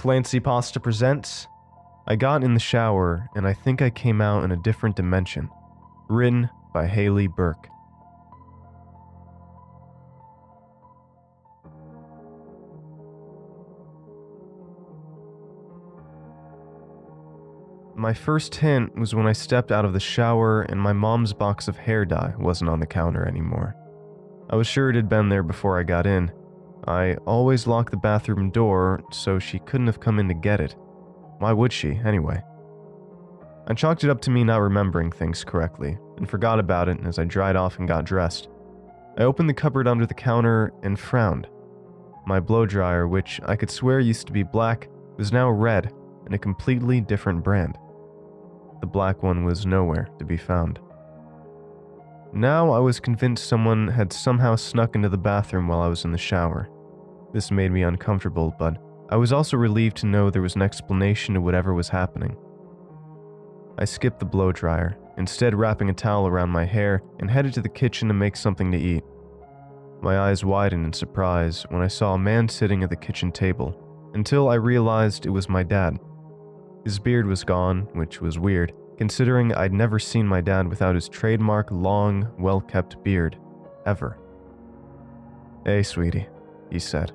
ClancyPasta presents I Got in the Shower and I Think I Came Out in a Different Dimension. Written by haaleyburke. My first hint was when I stepped out of the shower and my mom's box of hair dye wasn't on the counter anymore. I was sure it had been there before I got in. I always locked the bathroom door, so she couldn't have come in to get it. Why would she, anyway? I chalked it up to me not remembering things correctly, and forgot about it as I dried off and got dressed. I opened the cupboard under the counter and frowned. My blow dryer, which I could swear used to be black, was now red and a completely different brand. The black one was nowhere to be found. Now I was convinced someone had somehow snuck into the bathroom while I was in the shower. This made me uncomfortable, but I was also relieved to know there was an explanation to whatever was happening. I skipped the blow dryer, instead wrapping a towel around my hair and headed to the kitchen to make something to eat. My eyes widened in surprise when I saw a man sitting at the kitchen table, until I realized it was my dad. His beard was gone, which was weird, considering I'd never seen my dad without his trademark long, well-kept beard, ever. "Hey, sweetie," he said.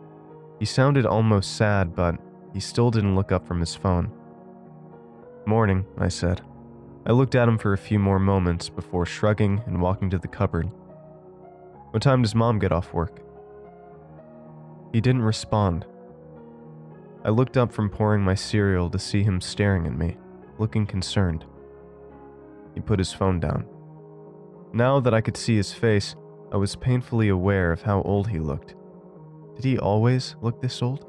He sounded almost sad, but he still didn't look up from his phone. "Morning," I said. I looked at him for a few more moments before shrugging and walking to the cupboard. "What time does Mom get off work?" He didn't respond. I looked up from pouring my cereal to see him staring at me, looking concerned. He put his phone down. Now that I could see his face, I was painfully aware of how old he looked. Did he always look this old?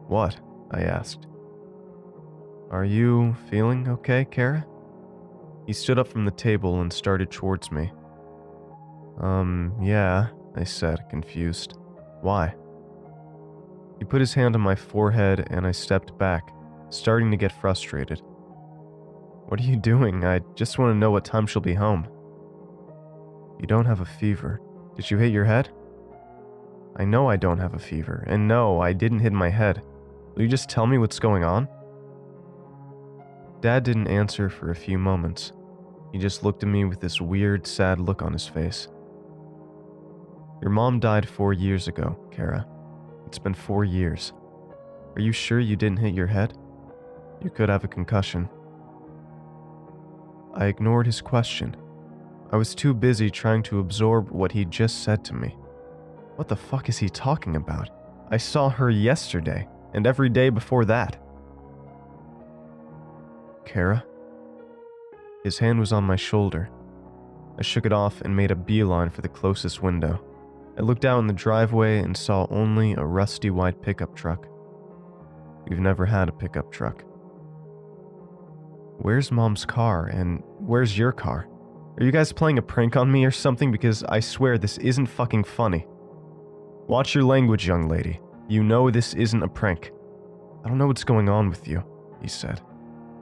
"What?" I asked. "Are you feeling okay, Kara?" He stood up from the table and started towards me. Yeah," I said, confused. "Why?" He put his hand on my forehead and I stepped back, starting to get frustrated. "What are you doing? I just want to know what time she'll be home." "You don't have a fever. Did you hit your head?" "I know I don't have a fever, and no, I didn't hit my head. Will you just tell me what's going on?" Dad didn't answer for a few moments. He just looked at me with this weird, sad look on his face. "Your mom died 4 years ago, Kara. It's been 4 years. Are you sure you didn't hit your head? You could have a concussion." I ignored his question. I was too busy trying to absorb what he'd just said to me. What the fuck is he talking about? I saw her yesterday, and every day before that. "Kara?" His hand was on my shoulder. I shook it off and made a beeline for the closest window. I looked out in the driveway and saw only a rusty white pickup truck. We've never had a pickup truck. "Where's Mom's car, and where's your car? Are you guys playing a prank on me or something? Because I swear this isn't fucking funny." "Watch your language, young lady. You know this isn't a prank." "I don't know what's going on with you," he said.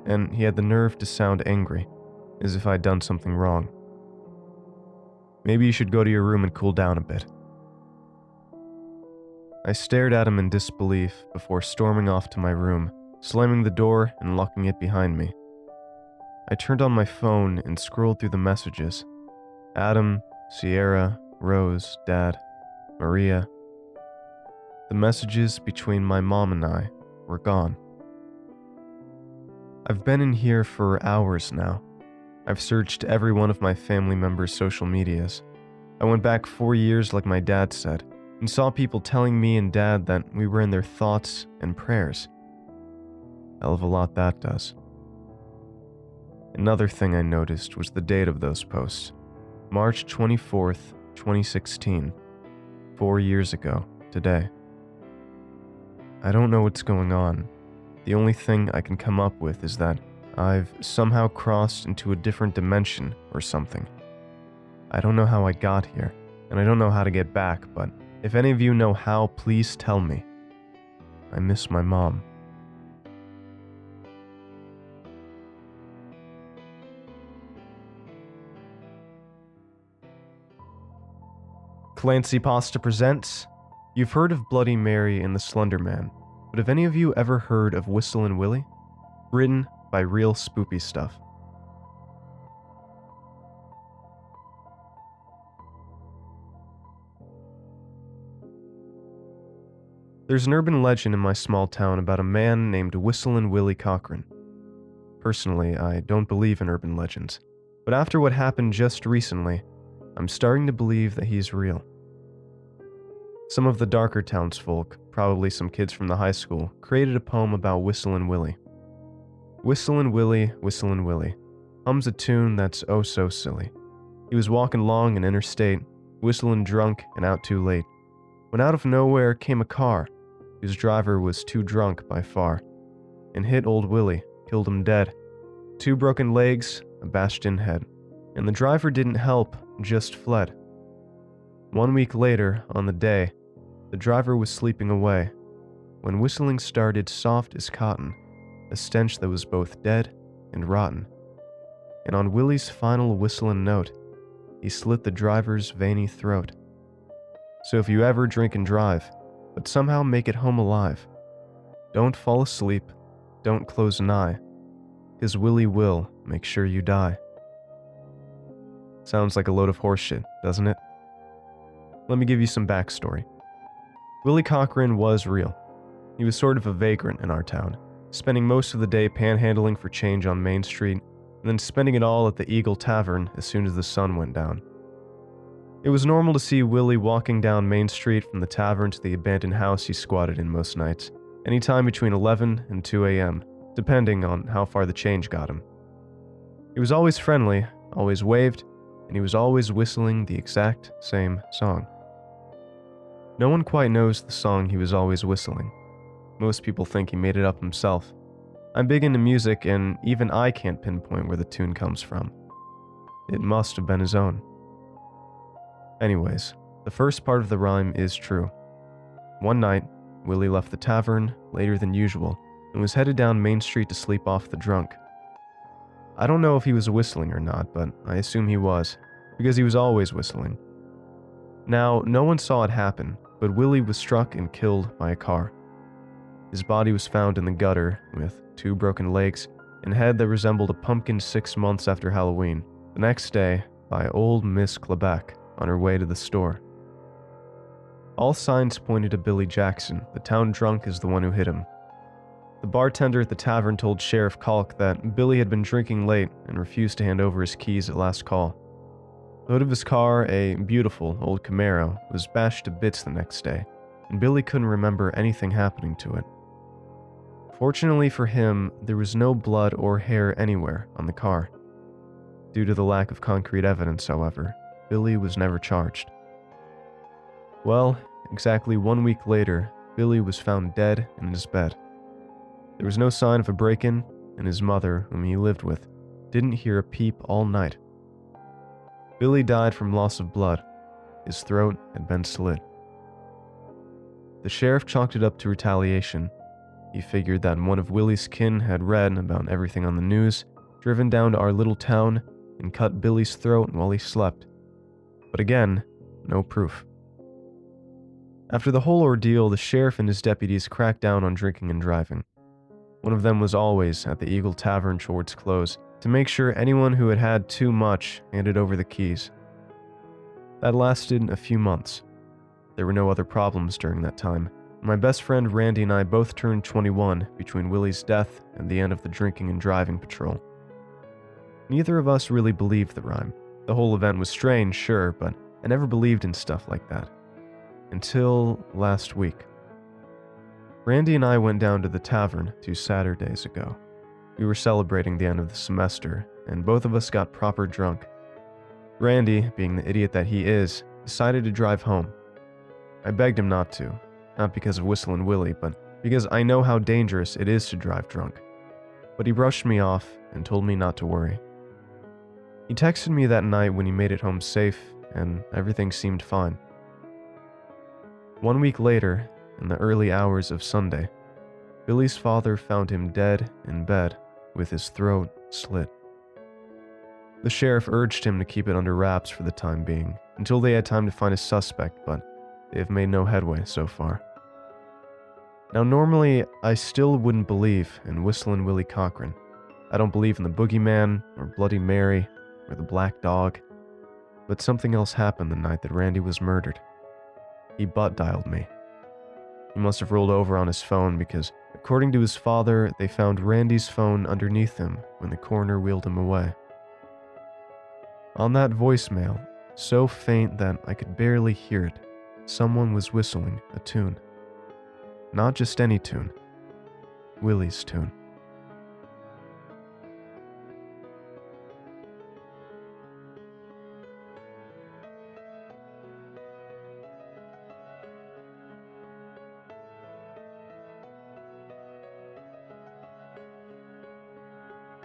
And he had the nerve to sound angry, as if I'd done something wrong. "Maybe you should go to your room and cool down a bit." I stared at him in disbelief before storming off to my room, slamming the door and locking it behind me. I turned on my phone and scrolled through the messages. Adam, Sierra, Rose, Dad, Maria. The messages between my mom and I were gone. I've been in here for hours now. I've searched every one of my family members' social medias. I went back 4 years like my dad said, and saw people telling me and Dad that we were in their thoughts and prayers. Hell of a lot that does. Another thing I noticed was the date of those posts. March 24th, 2016. 4 years ago, today. I don't know what's going on. The only thing I can come up with is that I've somehow crossed into a different dimension or something. I don't know how I got here, and I don't know how to get back, but if any of you know how, please tell me. I miss my mom. ClancyPasta presents You've heard of Bloody Mary and the Slenderman, But have any of you ever heard of Whistlin Willy? Written by realspoopystuff. There's an urban legend in my small town about a man named Whistlin Willy Cochran. Personally, I don't believe in urban legends, but after what happened just recently, I'm starting to believe that he's real. Some of the darker townsfolk, probably some kids from the high school, created a poem about Whistlin Willy. Whistlin Willy, hums a tune that's oh so silly. He was walking along an interstate, whistling drunk and out too late, when out of nowhere came a car, whose driver was too drunk by far, and hit old Willie, killed him dead. 2 broken legs, a bashed-in head, and the driver didn't help, just fled. 1 week later, on the day, the driver was sleeping away, when whistling started soft as cotton, a stench that was both dead and rotten. And on Willie's final whistling note, he slit the driver's veiny throat. So if you ever drink and drive, but somehow make it home alive, don't fall asleep, don't close an eye, 'cause Willie will make sure you die. Sounds like a load of horseshit, doesn't it? Let me give you some backstory. Willie Cochran was real. He was sort of a vagrant in our town, spending most of the day panhandling for change on Main Street, and then spending it all at the Eagle Tavern as soon as the sun went down. It was normal to see Willie walking down Main Street from the tavern to the abandoned house he squatted in most nights, anytime between 11 and 2 a.m., depending on how far the change got him. He was always friendly, always waved, and he was always whistling the exact same song. No one quite knows the song he was always whistling. Most people think he made it up himself. I'm big into music, and even I can't pinpoint where the tune comes from. It must have been his own. Anyways, the first part of the rhyme is true. One night, Willie left the tavern later than usual and was headed down Main Street to sleep off the drunk. I don't know if he was whistling or not, but I assume he was, because he was always whistling. Now, no one saw it happen, but Willie was struck and killed by a car. His body was found in the gutter with 2 broken legs and head that resembled a pumpkin 6 months after Halloween, the next day by old Miss Quebec on her way to the store. All signs pointed to Billy Jackson, the town drunk, as the one who hit him. The bartender at the tavern told Sheriff Kalk that Billy had been drinking late and refused to hand over his keys at last call. The hood of his car, a beautiful old Camaro, was bashed to bits the next day, and Billy couldn't remember anything happening to it. Fortunately for him, there was no blood or hair anywhere on the car. Due to the lack of concrete evidence, however, Billy was never charged. Well, exactly 1 week later, Billy was found dead in his bed. There was no sign of a break-in, and his mother, whom he lived with, didn't hear a peep all night. Billy died from loss of blood. His throat had been slit. The sheriff chalked it up to retaliation. He figured that one of Willie's kin had read about everything on the news, driven down to our little town, and cut Billy's throat while he slept. But again, no proof. After the whole ordeal, the sheriff and his deputies cracked down on drinking and driving. One of them was always at the Eagle Tavern towards close to make sure anyone who had had too much handed over the keys. That lasted a few months. There were no other problems during that time. My best friend Randy and I both turned 21 between Willie's death and the end of the drinking and driving patrol. Neither of us really believed the rhyme. The whole event was strange, sure, but I never believed in stuff like that. Until last week. Randy and I went down to the tavern 2 Saturdays ago. We were celebrating the end of the semester, and both of us got proper drunk. Randy, being the idiot that he is, decided to drive home. I begged him not to, not because of Whistlin Willy, but because I know how dangerous it is to drive drunk. But he brushed me off and told me not to worry. He texted me that night when he made it home safe, and everything seemed fine. 1 week later, in the early hours of Sunday, Billy's father found him dead in bed with his throat slit. The sheriff urged him to keep it under wraps for the time being, until they had time to find a suspect, but they have made no headway so far. Now normally, I still wouldn't believe in Whistlin Willy Cochran. I don't believe in the Boogeyman, or Bloody Mary, or the Black Dog. But something else happened the night that Randy was murdered. He butt-dialed me. He must have rolled over on his phone because, according to his father, they found Randy's phone underneath him when the coroner wheeled him away. On that voicemail, so faint that I could barely hear it, someone was whistling a tune. Not just any tune. Willy's tune.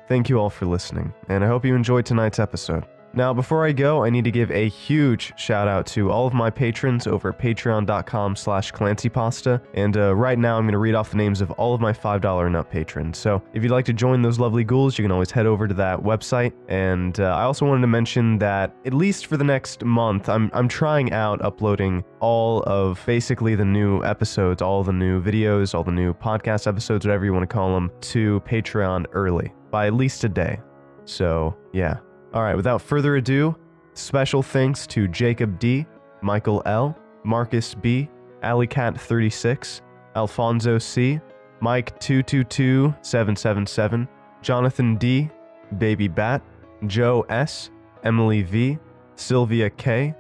Thank you all for listening, and I hope you enjoyed tonight's episode. Now, before I go, I need to give a huge shout out to all of my patrons over at patreon.com/ClancyPasta, and right now I'm going to read off the names of all of my $5 and up patrons. So if you'd like to join those lovely ghouls, you can always head over to that website. And I also wanted to mention that, at least for the next month, I'm trying out uploading all of basically the new episodes, all the new videos, all the new podcast episodes, whatever you want to call them, to Patreon early, by at least a day. So, yeah. Alright, without further ado, special thanks to Jacob D, Michael L, Marcus B, AlleyCat36, Alfonso C, Mike222777, Jonathan D, Baby Bat, Joe S, Emily V, Sylvia K,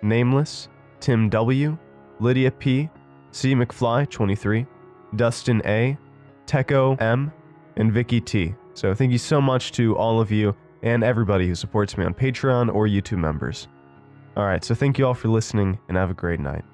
Nameless, Tim W, Lydia P, C McFly23, Dustin A, Techo M, and Vicky T. So thank you so much to all of you and everybody who supports me on Patreon or YouTube members. Alright, so thank you all for listening, and have a great night.